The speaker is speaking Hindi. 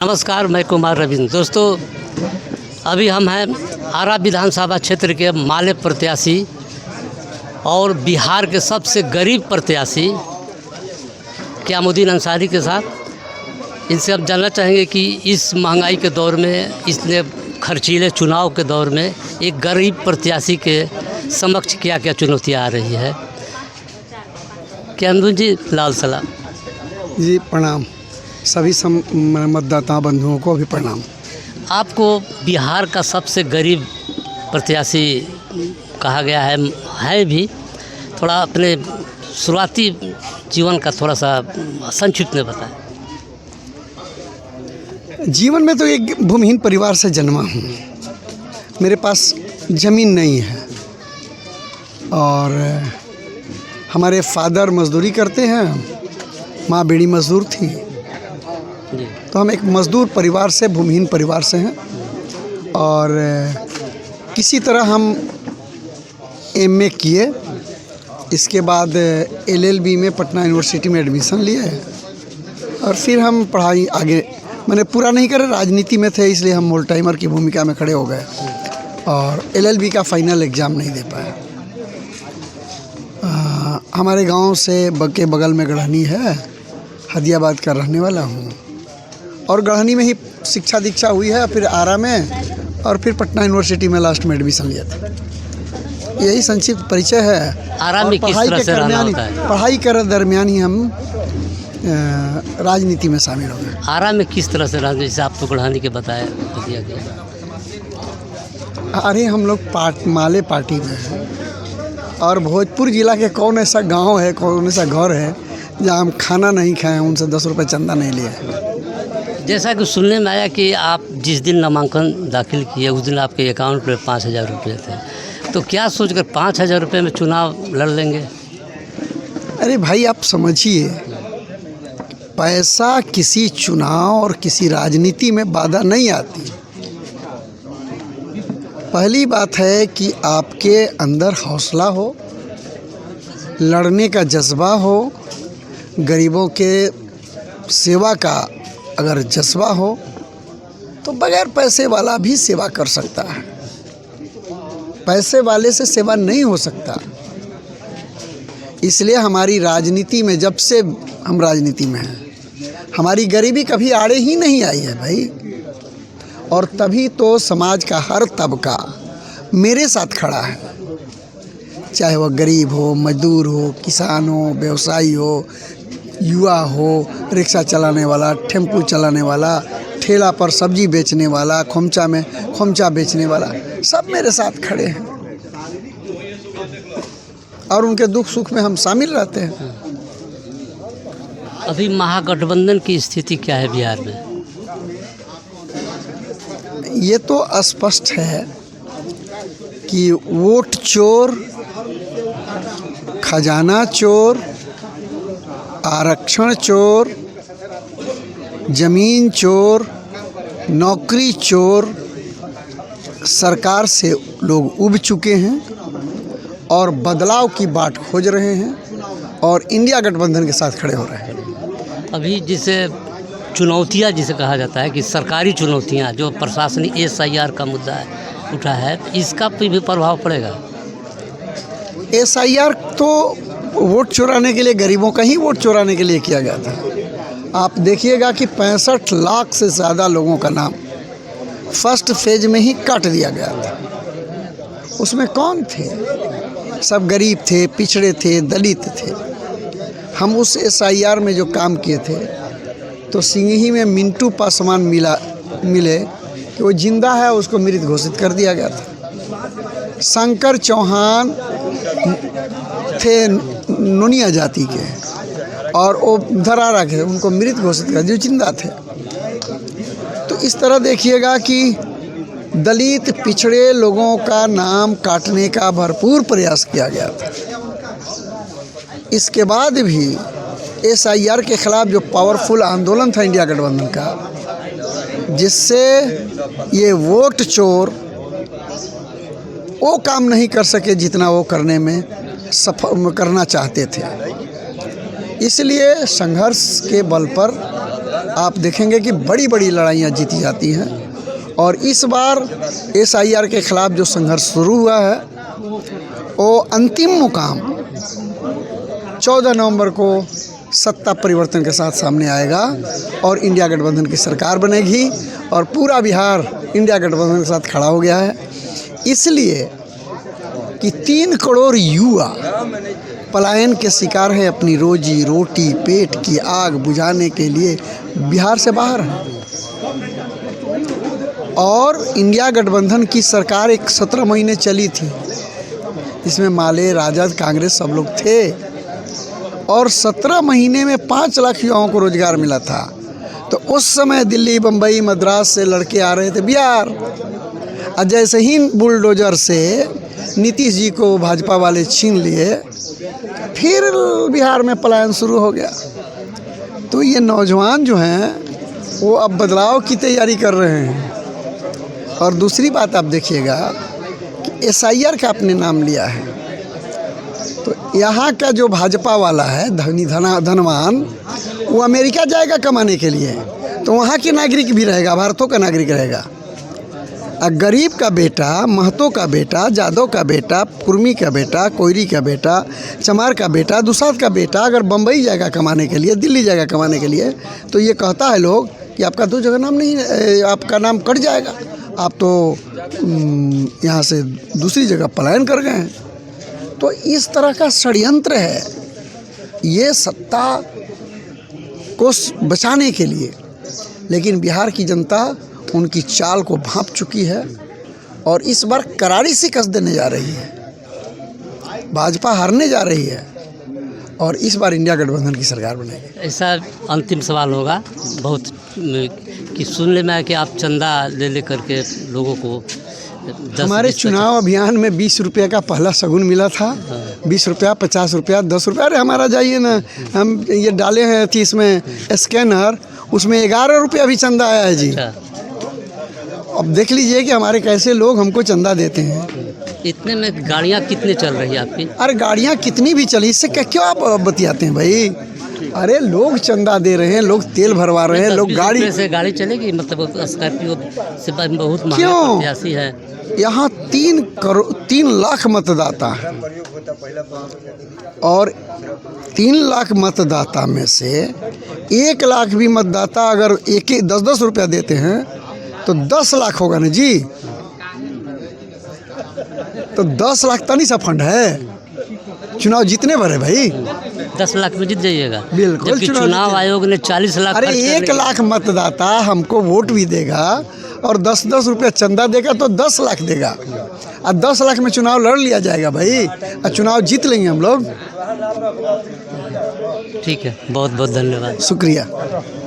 नमस्कार, मैं कुमार रविंद्र। दोस्तों, अभी हम हैं आरा विधानसभा क्षेत्र के माले प्रत्याशी और बिहार के सबसे गरीब प्रत्याशी क़यामुद्दीन अंसारी के साथ। इनसे हम जानना चाहेंगे कि इस महंगाई के दौर में, इसलिए खर्चीले चुनाव के दौर में एक गरीब प्रत्याशी के समक्ष क्या क्या चुनौतियाँ आ रही है। क़यामुद्दीन जी, लाल सलाम जी। प्रणाम। सभी मतदाता बंधुओं को भी प्रणाम। आपको बिहार का सबसे गरीब प्रत्याशी कहा गया है भी। थोड़ा अपने शुरुआती जीवन का थोड़ा सा संक्षिप्त में बताएं। जीवन में तो एक भूमिहीन परिवार से जन्मा हूँ। मेरे पास ज़मीन नहीं है और हमारे फादर मजदूरी करते हैं, माँ बीड़ी मजदूर थी। तो हम एक मजदूर परिवार से, भूमिहीन परिवार से हैं और किसी तरह हम एमए किए। इसके बाद एलएलबी में पटना यूनिवर्सिटी में एडमिशन लिए और फिर हम पढ़ाई आगे मैंने पूरा नहीं करे, राजनीति में थे इसलिए हम मोल टाइमर की भूमिका में खड़े हो गए और एलएलबी का फाइनल एग्ज़ाम नहीं दे पाए। हमारे गांव से के बगल में गढ़हनी है, हदियाबाद का रहने वाला हूँ और गढ़हनी में ही शिक्षा दीक्षा हुई है, फिर आरा में और फिर पटना यूनिवर्सिटी में लास्ट में एडमिशन लिया था। यही संक्षिप्त परिचय है। आरा में किस तरह से रहना होता है? पढ़ाई के दरमियान ही हम राजनीति में शामिल हो गए। आरा में किस तरह से रहना, जैसे आप तो गढ़हनी के बताया दिया गया। अरे हम लोग माले पार्टी में हैं और भोजपुर जिला के कौन ऐसा गांव है, कौन ऐसा घर है जहाँ हम खाना नहीं खाएं, उनसे 10 रुपये चंदा नहीं लिए। जैसा कि सुनने में आया कि आप जिस दिन नामांकन दाखिल किए उस दिन आपके अकाउंट में 5,000 रुपये थे, तो क्या सोचकर 5,000 रुपये में चुनाव लड़ लेंगे? अरे भाई, आप समझिए, पैसा किसी चुनाव और किसी राजनीति में बाधा नहीं आती। पहली बात है कि आपके अंदर हौसला हो, लड़ने का जज्बा हो, गरीबों के सेवा का अगर जज्बा हो तो बगैर पैसे वाला भी सेवा कर सकता है। पैसे वाले से सेवा नहीं हो सकता। इसलिए हमारी राजनीति में, जब से हम राजनीति में हैं, हमारी गरीबी कभी आड़े ही नहीं आई है भाई। और तभी तो समाज का हर तबका मेरे साथ खड़ा है, चाहे वह गरीब हो, मजदूर हो, किसान हो, व्यवसायी हो, युवा हो, रिक्शा चलाने वाला, टेम्पू चलाने वाला, ठेला पर सब्जी बेचने वाला, खोमचा में खोमचा बेचने वाला, सब मेरे साथ खड़े हैं और उनके दुख सुख में हम शामिल रहते हैं। अभी महागठबंधन की स्थिति क्या है बिहार में? ये तो स्पष्ट है कि वोट चोर, खजाना चोर, आरक्षण चोर, जमीन चोर, नौकरी चोर, सरकार से लोग उब चुके हैं और बदलाव की बाट खोज रहे हैं और इंडिया गठबंधन के साथ खड़े हो रहे हैं। अभी जिसे चुनौतियां जिसे कहा जाता है कि सरकारी चुनौतियां, जो प्रशासनिक SIR का मुद्दा है उठा है, इसका भी प्रभाव पड़ेगा? SIR तो वोट चुराने के लिए, गरीबों का ही वोट चुराने के लिए किया गया था। आप देखिएगा कि 65 लाख से ज़्यादा लोगों का नाम फर्स्ट फेज में ही काट दिया गया था। उसमें कौन थे? सब गरीब थे, पिछड़े थे, दलित थे। हम उस SIR में जो काम किए थे, तो सिंघी में मिंटू पासवान मिले कि वो जिंदा है, उसको मृत घोषित कर दिया गया था। शंकर चौहान थे नोनिया जाति के और वो धरारा के, उनको मृत घोषित कर दिया, जिंदा थे। तो इस तरह देखिएगा कि दलित पिछड़े लोगों का नाम काटने का भरपूर प्रयास किया गया था। इसके बाद भी SIR के खिलाफ जो पावरफुल आंदोलन था इंडिया गठबंधन का, जिससे ये वोट चोर वो काम नहीं कर सके जितना वो करने में करना चाहते थे। इसलिए संघर्ष के बल पर आप देखेंगे कि बड़ी बड़ी लड़ाइयाँ जीती जाती हैं। और इस बार SIR के ख़िलाफ़ जो संघर्ष शुरू हुआ है वो अंतिम मुकाम 14 नवंबर को सत्ता परिवर्तन के साथ सामने आएगा और इंडिया गठबंधन की सरकार बनेगी और पूरा बिहार इंडिया गठबंधन के साथ खड़ा हो गया है। इसलिए कि 3 करोड़ युवा पलायन के शिकार हैं, अपनी रोजी रोटी पेट की आग बुझाने के लिए बिहार से बाहर हैं। और इंडिया गठबंधन की सरकार 17 महीने चली थी, इसमें माले, राजद, कांग्रेस सब लोग थे और 17 महीने में 5 लाख युवाओं को रोजगार मिला था। तो उस समय दिल्ली, बम्बई, मद्रास से लड़के आ रहे थे बिहार, और जैसे ही बुलडोजर से नीतीश जी को भाजपा वाले छीन लिए, फिर बिहार में पलायन शुरू हो गया। तो ये नौजवान जो हैं वो अब बदलाव की तैयारी कर रहे हैं। और दूसरी बात आप देखिएगा कि SIR का आपने नाम लिया है, तो यहाँ का जो भाजपा वाला है धनवान, वो अमेरिका जाएगा कमाने के लिए, तो वहाँ के नागरिक भी रहेगा, भारतों का नागरिक रहेगा। गरीब का बेटा, महतो का बेटा, जादव का बेटा, कुर्मी का बेटा, कोयरी का बेटा, चमार का बेटा, दुसाध का बेटा अगर बम्बई जाएगा कमाने के लिए, दिल्ली जाएगा कमाने के लिए, तो ये कहता है लोग कि आपका 2 जगह नाम नहीं, आपका नाम कट जाएगा, आप तो यहाँ से दूसरी जगह पलायन कर गए हैं। तो इस तरह का षड्यंत्र है ये सत्ता को बचाने के लिए। लेकिन बिहार की जनता उनकी चाल को भांप चुकी है और इस बार करारी शिकस्त देने जा रही है, भाजपा हारने जा रही है और इस बार इंडिया गठबंधन की सरकार बनेगी। ऐसा अंतिम सवाल होगा बहुत कि सुनने में आया कि आप चंदा ले ले करके लोगों को हमारे चुनाव अभियान में 20 रुपये का पहला शगुन मिला था। 20 रुपया, 50 रुपया, 10 रुपया। अरे हमारा जाइए ना, हम ये डाले हैं थी इसमें स्कैनर, उसमें 11 रुपया भी चंदा आया है जी। अब देख लीजिए कि हमारे कैसे लोग हमको चंदा देते हैं। इतने में गाड़ियाँ कितने चल रही है आपकी? अरे गाड़ियाँ कितनी भी चली, इससे क्यों आप बतियाते हैं भाई? अरे लोग चंदा दे रहे हैं, लोग तेल भरवा रहे हैं, लोग गाड़ी से गाड़ी चलेगी, मतलब स्कॉर्पियो से बहुत महंगा क्यों? प्रत्याशी है यहाँ 3 लाख मतदाता है और 3 लाख मतदाता में से 1 लाख भी मतदाता अगर 10-10 रुपया देते हैं तो 10 लाख होगा ना जी। तो 10 लाख तनी सा फंड है, चुनाव जीतने भरे भाई। 10 लाख में जीत जाइएगा बिल्कुल। जबकि चुनाव आयोग ने 40 लाख। अरे 1 लाख मतदाता हमको वोट भी देगा और 10-10 रुपया चंदा देगा तो 10 लाख देगा और 10 लाख में चुनाव लड़ लिया जाएगा भाई और चुनाव जीत लेंगे हम लोग। ठीक है, बहुत बहुत धन्यवाद, शुक्रिया।